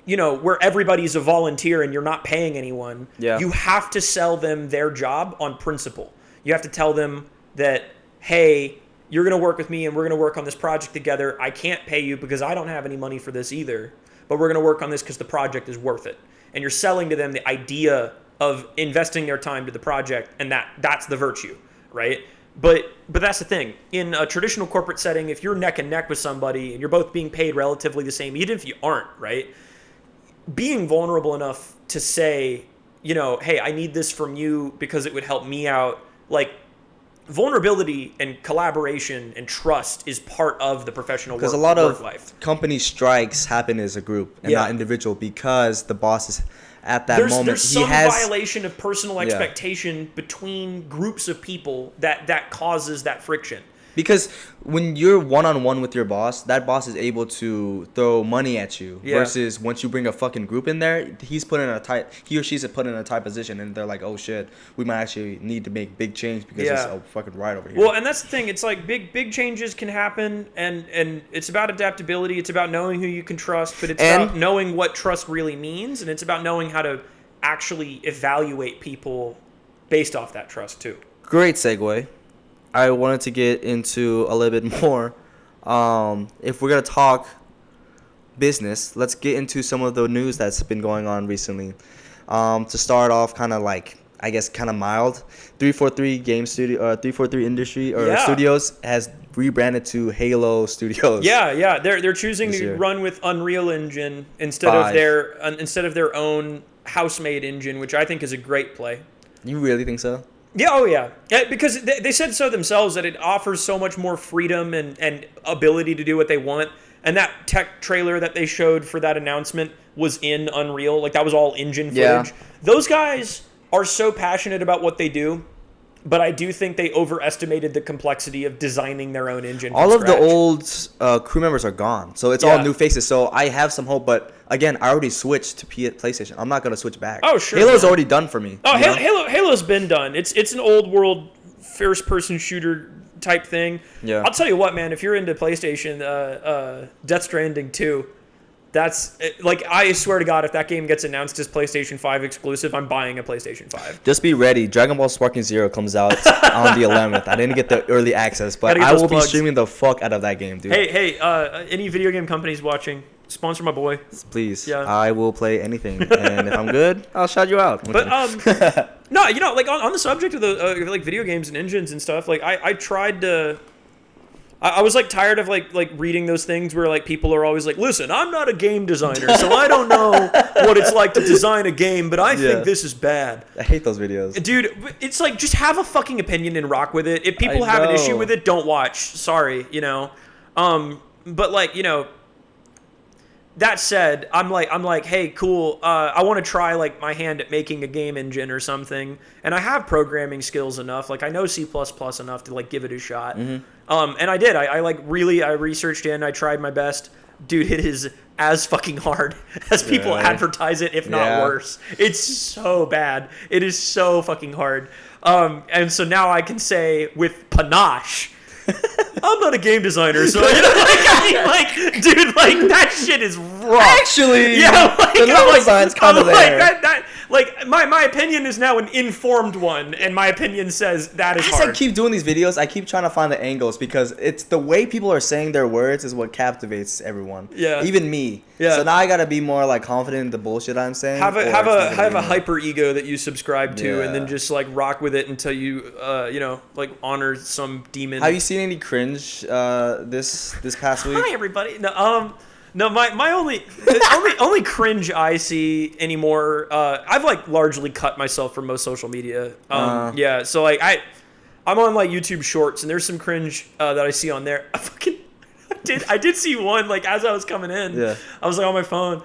Speaker 2: where everybody's a volunteer and you're not paying anyone, you have to sell them their job on principle. You have to tell them that, hey, you're going to work with me and we're going to work on this project together. I can't pay you because I don't have any money for this either, but we're going to work on this because the project is worth it. And you're selling to them the idea of investing their time to the project, and that's the virtue, right? But that's the thing. In a traditional corporate setting, if you're neck and neck with somebody and you're both being paid relatively the same, even if you aren't, right? Being vulnerable enough to say, hey, I need this from you because it would help me out. Like, vulnerability and collaboration and trust is part of the professional work life. Because a lot of
Speaker 1: company strikes happen as a group and not individual, because the boss is at that moment.
Speaker 2: There's some violation of personal expectation between groups of people that causes that friction. Because
Speaker 1: when you're one-on-one with your boss, that boss is able to throw money at you. Versus once you bring a fucking group in there, he or she's put in a tight position, and they're like, oh shit, we might actually need to make big change because it's a fucking riot over here.
Speaker 2: Well, and that's the thing. It's like big changes can happen, and it's about adaptability. It's about knowing who you can trust, but it's about knowing what trust really means, and it's about knowing how to actually evaluate people based off that trust too.
Speaker 1: Great segue. I wanted to get into a little bit more. If we're going to talk business, let's get into some of the news that's been going on recently. To start off, kind of like, I guess, kind of mild, 343 Game Studio, 343 Industry Studios has rebranded to Halo Studios.
Speaker 2: Yeah, they're choosing to run with Unreal Engine instead of their own house-made engine, which I think is a great play.
Speaker 1: You really think so?
Speaker 2: Yeah, oh yeah. Because they said so themselves, that it offers so much more freedom and ability to do what they want. And that tech trailer that they showed for that announcement was in Unreal. Like, that was all engine footage. Yeah. Those guys are so passionate about what they do, but I do think they overestimated the complexity of designing their own engine.
Speaker 1: All of the old crew members are gone, so it's all new faces. So I have some hope, but again, I already switched to PlayStation. I'm not gonna switch back.
Speaker 2: Oh sure,
Speaker 1: Halo's already done for me.
Speaker 2: Oh, Halo's been done. It's an old world first person shooter type thing. Yeah, I'll tell you what, man. If you're into PlayStation, Death Stranding 2. That's, like, I swear to God, if that game gets announced as PlayStation 5 exclusive, I'm buying a PlayStation 5.
Speaker 1: Just be ready. Dragon Ball Sparking Zero comes out on the 11th. I didn't get the early access, but I will be streaming the fuck out of that game, dude.
Speaker 2: Hey, any video game companies watching, sponsor my boy.
Speaker 1: Please. Yeah. I will play anything. And if I'm good, I'll shout you out.
Speaker 2: But, no, like, on the subject of the like video games and engines and stuff, like, I tried to I was like tired of like reading those things where like people are always like, listen, I'm not a game designer, so I don't know what it's like to design a game, but I think this is bad.
Speaker 1: I hate those videos.
Speaker 2: Dude, it's like, just have a fucking opinion and rock with it. If people have an issue with it, don't watch. Sorry, you know. But like, you know, that said, I'm like, hey, cool. I want to try like my hand at making a game engine or something, and I have programming skills enough. Like I know C++ enough to like give it a shot. And I did. I researched it and I tried my best. Dude, it is as fucking hard as people advertise it, if not worse. It's so bad. It is so fucking hard. And so now I can say with panache, I'm not a game designer, so you know, dude, that shit is rough.
Speaker 1: Actually,
Speaker 2: the
Speaker 1: level design's kind of there.
Speaker 2: My opinion is now an informed one, and my opinion says that is hard.
Speaker 1: As I keep doing these videos, I keep trying to find the angles because it's the way people are saying their words is what captivates everyone. Yeah, even me. Yeah. So now I gotta be more like confident in the bullshit I'm saying.
Speaker 2: Have a hyper ego that you subscribe to, and then just like rock with it until you you know, like honor some demon.
Speaker 1: Have you seen any cringe this past week?
Speaker 2: Hi everybody. No, my only cringe I see anymore. I've like largely cut myself from most social media. Yeah, so like I'm on like YouTube Shorts, and there's some cringe that I see on there. I did see one like as I was coming in. Yeah. I was like on my phone.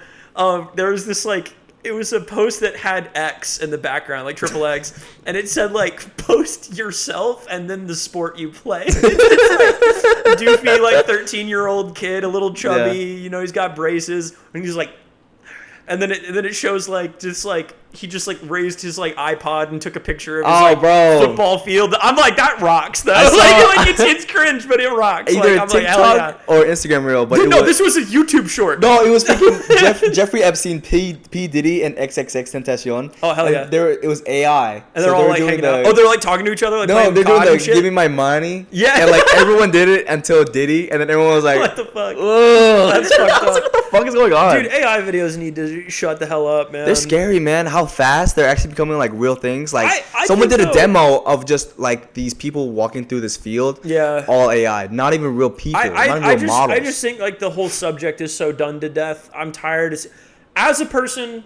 Speaker 2: There was this like, it was a post that had X in the background, like triple X, and it said like, post yourself and then the sport you play. It's like doofy like 13-year-old kid, a little chubby, you know, he's got braces, and he's like, and then it shows like just like he just like raised his like iPod and took a picture of his football field. I'm like, that rocks though. It's cringe, but it rocks.
Speaker 1: Either like, I'm TikTok or Instagram reel. But
Speaker 2: dude, this was a YouTube short.
Speaker 1: No, it was freaking Jeffrey Epstein, P Diddy, and XXXTentacion.
Speaker 2: Oh hell yeah!
Speaker 1: It was AI,
Speaker 2: and they're all like hanging out. Oh, they're like talking to each other. Like,
Speaker 1: no, they're doing like give me my money. Yeah, and like everyone did it until Diddy, and then everyone was like,
Speaker 2: what the fuck?
Speaker 1: That's fucked up. What the fuck is going on?
Speaker 2: Dude, AI videos need to shut the hell up, man.
Speaker 1: They're scary, man. How fast they're actually becoming like real things. Like someone did a demo of just like these people walking through this field. Yeah. All AI, not even real people, not even real models.
Speaker 2: I just think like the whole subject is so done to death. I'm tired. As a person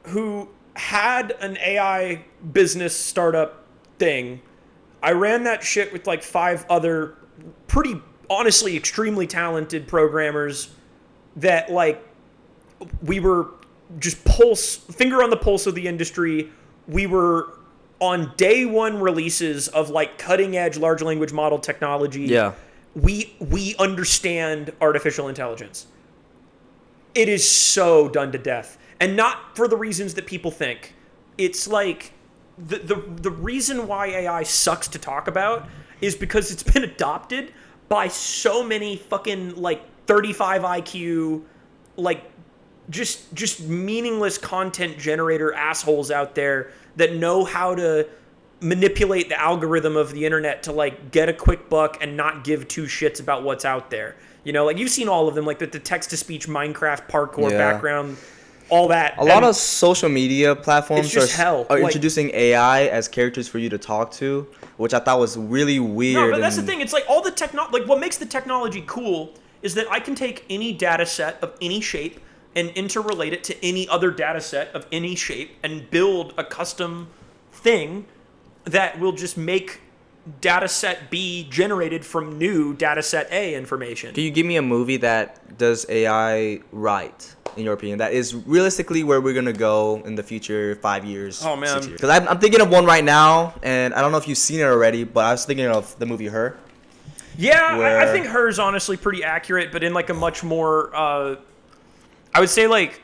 Speaker 2: who had an AI business startup thing, I ran that shit with like 5 other pretty honestly extremely talented programmers that like we were just finger on the pulse of the industry. We were on day one releases of like cutting edge large language model technology. Yeah. We understand artificial intelligence. It is so done to death, and not for the reasons that people think. It's like the reason why AI sucks to talk about is because it's been adopted by so many fucking like 35 IQ like just meaningless content generator assholes out there that know how to manipulate the algorithm of the internet to like get a quick buck and not give two shits about what's out there. You know, like you've seen all of them, like the text-to-speech Minecraft parkour background, all that.
Speaker 1: A lot of social media platforms are introducing AI as characters for you to talk to, which I thought was really weird.
Speaker 2: No, but that's the thing. It's like all the like what makes the technology cool is that I can take any data set of any shape and interrelate it to any other data set of any shape and build a custom thing that will just make data set B generated from new data set A information.
Speaker 1: Can you give me a movie that does AI right, in your opinion, that is realistically where we're going to go in the future 5 years?
Speaker 2: Oh, man.
Speaker 1: Because I'm thinking of one right now, and I don't know if you've seen it already, but I was thinking of the movie Her.
Speaker 2: Yeah, I think Her is honestly pretty accurate, but in like a much more... I would say like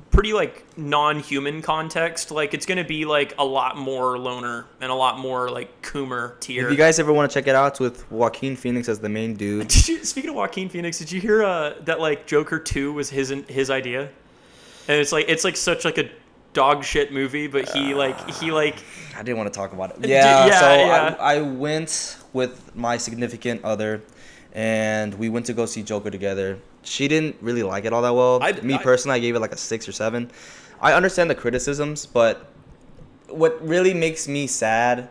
Speaker 2: pretty like non-human context. Like it's gonna be like a lot more loner and a lot more like Coomer tier.
Speaker 1: If you guys ever want to check it out, it's with Joaquin Phoenix as the main dude.
Speaker 2: Speaking of Joaquin Phoenix, did you hear that like Joker 2 was his idea? And it's like such like a dog shit movie, but he like
Speaker 1: I didn't want to talk about it. Yeah. I went with my significant other, and we went to go see Joker together. She didn't really like it all that well. Me personally, I gave it like a 6 or 7. I understand the criticisms, but what really makes me sad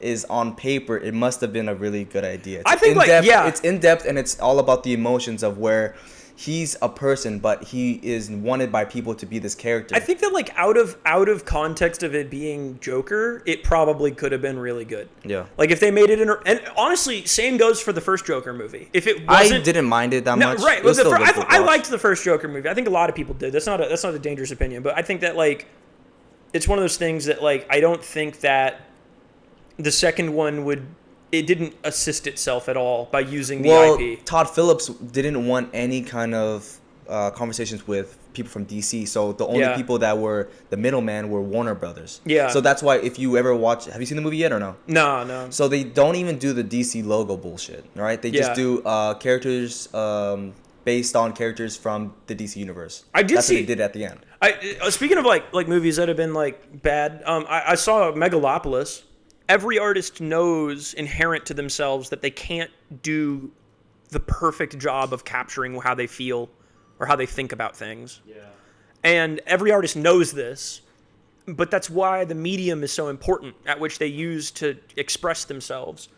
Speaker 1: is on paper, it must have been a really good idea.
Speaker 2: I think
Speaker 1: it's in depth, and it's all about the emotions of where he's a person, but he is wanted by people to be this character.
Speaker 2: I think that like out of context of it being Joker, it probably could have been really good.
Speaker 1: Yeah.
Speaker 2: Like if they made it and honestly, same goes for the first Joker movie. If it wasn't,
Speaker 1: I didn't mind it that much.
Speaker 2: Right. I liked the first Joker movie. I think a lot of people did. That's not a dangerous opinion, but I think that like it's one of those things that like I don't think that the second one it didn't assist itself at all by using the IP.
Speaker 1: Todd Phillips didn't want any kind of conversations with people from DC, so the only people that were the middleman were Warner Brothers.
Speaker 2: Yeah.
Speaker 1: So that's why if you ever watch, have you seen the movie yet or no?
Speaker 2: No.
Speaker 1: So they don't even do the DC logo bullshit, right? They just do characters based on characters from the DC universe. That's what they did at the end.
Speaker 2: Speaking of like movies that have been like bad, I saw Megalopolis. Every artist knows inherent to themselves that they can't do the perfect job of capturing how they feel or how they think about things. Yeah. And every artist knows this, but that's why the medium is so important at which they use to express themselves.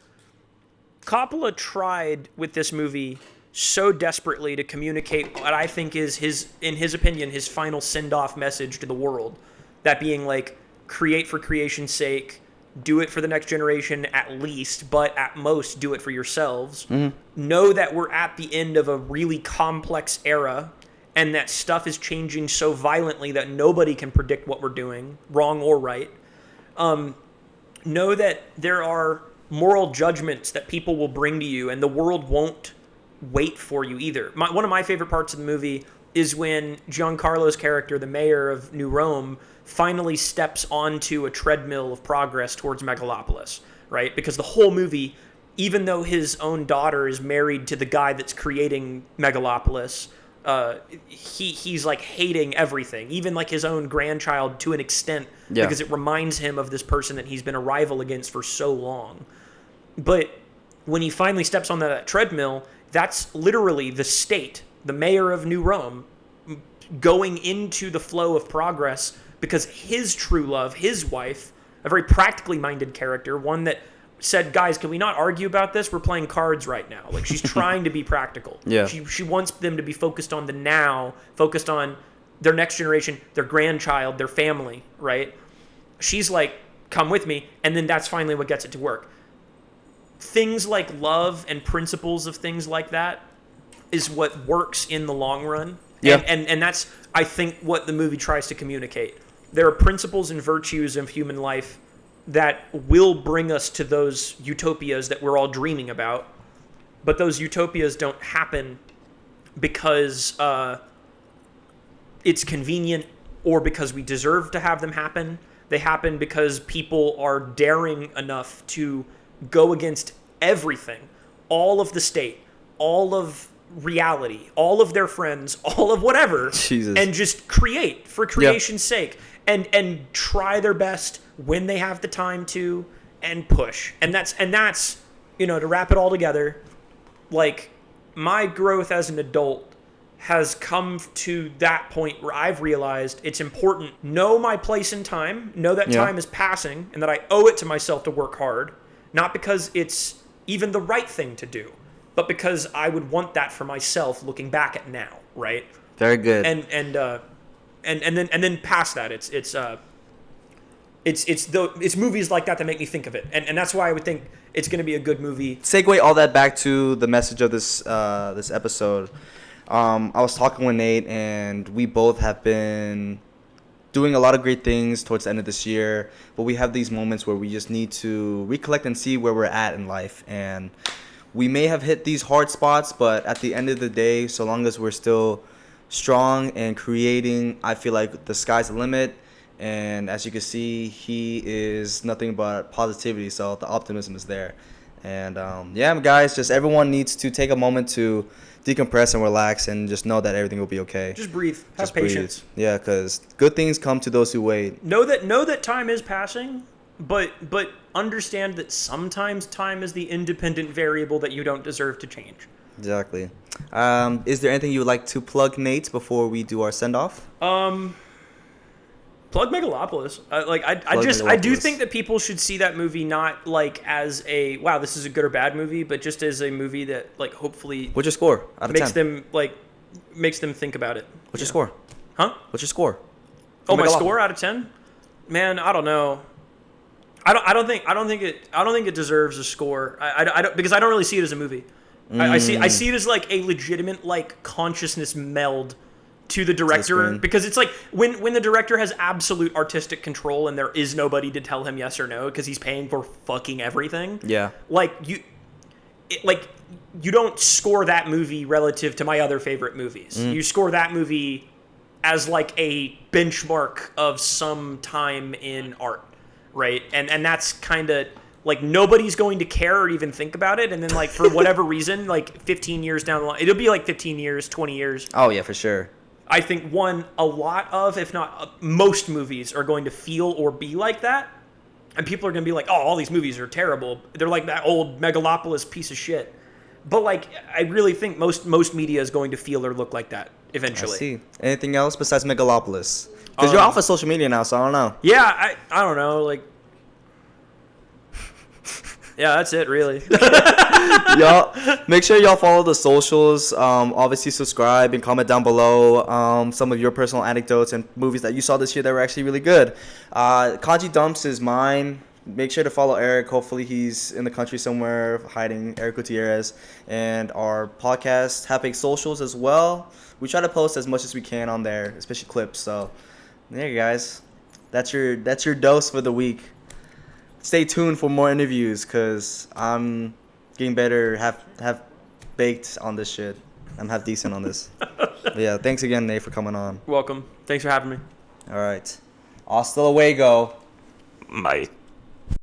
Speaker 2: Coppola tried with this movie so desperately to communicate what I think is in his opinion, his final send-off message to the world. That being like, create for creation's sake, do it for the next generation at least, but at most do it for yourselves. Mm-hmm. Know that we're at the end of a really complex era and that stuff is changing so violently that nobody can predict what we're doing, wrong or right. Know that there are moral judgments that people will bring to you and the world won't wait for you either. One of my favorite parts of the movie is when Giancarlo's character, the mayor of New Rome, finally steps onto a treadmill of progress towards Megalopolis, right? Because the whole movie, even though his own daughter is married to the guy that's creating Megalopolis, he's like hating everything, even like his own grandchild to an extent, because it reminds him of this person that he's been a rival against for so long. But when he finally steps on that treadmill, that's literally the state, the mayor of New Rome, going into the flow of progress because his true love, his wife, a very practically minded character, one that said, guys, can we not argue about this? We're playing cards right now. Like, she's trying to be practical.
Speaker 1: Yeah.
Speaker 2: She wants them to be focused on the now, focused on their next generation, their grandchild, their family, right? She's like, come with me. And then that's finally what gets it to work. Things like love and principles of things like that is what works in the long run.
Speaker 1: Yeah.
Speaker 2: And that's, I think, what the movie tries to communicate. There are principles and virtues of human life that will bring us to those utopias that we're all dreaming about. But those utopias don't happen because it's convenient or because we deserve to have them happen. They happen because people are daring enough to go against everything, all of the state, all of reality, all of their friends, all of whatever,
Speaker 1: Jesus.
Speaker 2: And just create for creation's sake, and try their best when they have the time to, and push. And that's to wrap it all together, like, my growth as an adult has come to that point where I've realized it's important. Know my place in time, know that time is passing, and that I owe it to myself to work hard, not because it's even the right thing to do, but because I would want that for myself looking back at now, right?
Speaker 1: Very good.
Speaker 2: And then past that, it's movies like that make me think of it, and that's why I would think it's going to be a good movie.
Speaker 1: Segue all that back to the message of this episode. I was talking with Nate, and we both have been doing a lot of great things towards the end of this year, but we have these moments where we just need to recollect and see where we're at in life. And we may have hit these hard spots, but at the end of the day, so long as we're still strong and creating, I feel like the sky's the limit. And as you can see, he is nothing but positivity, so the optimism is there. And guys, just everyone needs to take a moment to decompress and relax and just know that everything will be okay.
Speaker 2: Just breathe. Have patience.
Speaker 1: Breathe. Yeah, because good things come to those who wait.
Speaker 2: Know that time is passing, but understand that sometimes time is the independent variable that you don't deserve to change.
Speaker 1: Exactly. Is there anything you would like to plug, Nate, before we do our send-off?
Speaker 2: Plug Megalopolis.
Speaker 1: Megalopolis.
Speaker 2: I do think that people should see that movie not like as a wow, this is a good or bad movie, but just as a movie that like hopefully.
Speaker 1: What's your score out of
Speaker 2: makes
Speaker 1: 10?
Speaker 2: Makes them think about it.
Speaker 1: What's your score?
Speaker 2: Huh?
Speaker 1: What's your score?
Speaker 2: Oh, my score out of 10? Man, I don't know. I don't think it deserves a score. I don't, because I don't really see it as a movie. I see it as like a legitimate like consciousness meld to the director, because it's like when the director has absolute artistic control and there is nobody to tell him yes or no because he's paying for fucking everything.
Speaker 1: Yeah.
Speaker 2: You don't score that movie relative to my other favorite movies. You score that movie as like a benchmark of some time in art, right? And that's kind of like nobody's going to care or even think about it. And then like for whatever reason, like 15 years down the line, it'll be like 15 years, 20 years.
Speaker 1: Oh yeah, for sure.
Speaker 2: I think a lot of, if not most movies are going to feel or be like that. And people are going to be like, oh, all these movies are terrible. They're like that old Megalopolis piece of shit. But like, I really think most media is going to feel or look like that eventually.
Speaker 1: I see. Anything else besides Megalopolis? Because you're off of social media now, so I don't know.
Speaker 2: Yeah, I don't know. Like, yeah, that's it, really.
Speaker 1: Y'all, make sure y'all follow the socials. Obviously, subscribe and comment down below some of your personal anecdotes and movies that you saw this year that were actually really good. Kanji Dumps is mine. Make sure to follow Erik. Hopefully, he's in the country somewhere hiding. Erik Gutierrez. And our podcast, Happy Socials as well. We try to post as much as we can on there, especially clips. So, there you guys. That's your dose for the week. Stay tuned for more interviews because I'm getting better, half baked on this shit. I'm half decent on this. But yeah, thanks again, Nate, for coming on.
Speaker 2: Welcome. Thanks for having me.
Speaker 1: All right. Hasta luego.
Speaker 2: Bye.